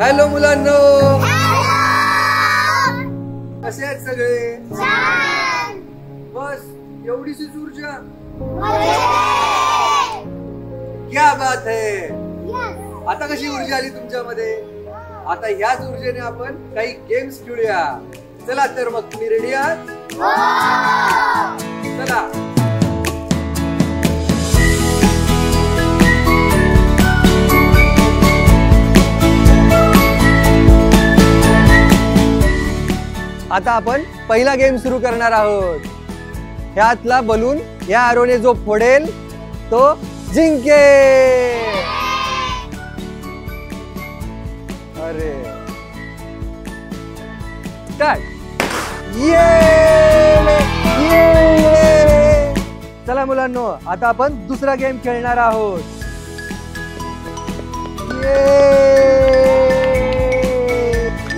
Hello मुलांनो, कसे आहेत सगळे? बस एवढीशी ऊर्जा, क्या बात है. आता कशी ऊर्जा आली तुमच्यामध्ये? आता ह्याच ऊर्जेने आपण काही गेम्स खेळूया. चला तर मग तुम्ही रेडी आहात? चला. आता आपण पहिला गेम सुरू करणार आहोत. ह्यातला बलून या आरोने जो फोडेल तो जिंकेल. अरे स्टार्ट. चला मुलांनो, आता आपण दुसरा गेम खेळणार आहोत.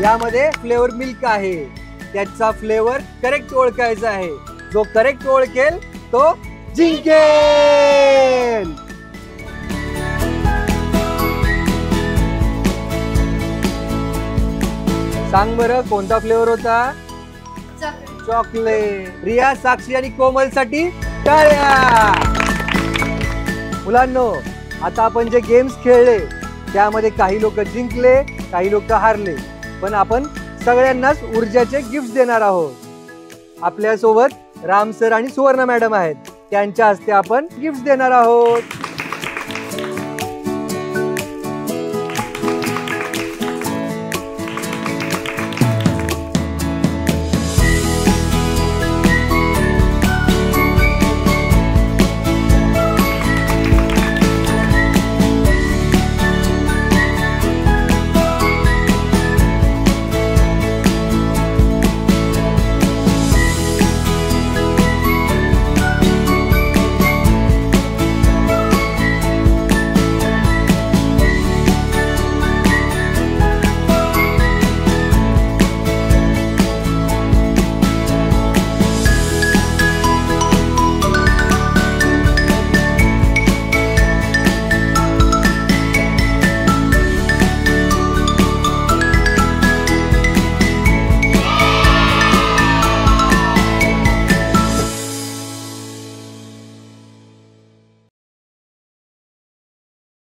यामध्ये फ्लेवर मिल्क आहे. त्याचा फ्लेवर करेक्ट ओळखायचा आहे. जो करेक्ट ओळखेल तो जिंकेल. सांग बरं, कोणता फ्लेवर होता? चॉकलेट. रिया, साक्षी आणि कोमल साठी टाळ्या. मुलांनो, आता आपण जे गेम्स खेळले त्यामध्ये काही लोक जिंकले, काही लोक हारले, पण आपण सगळ्यांनाच ऊर्जाचे गिफ्ट देणार आहोत. आपल्या सोबत राम सर आणि सुवर्ण मॅडम आहेत. त्यांच्या हस्ते आपण गिफ्ट देणार आहोत.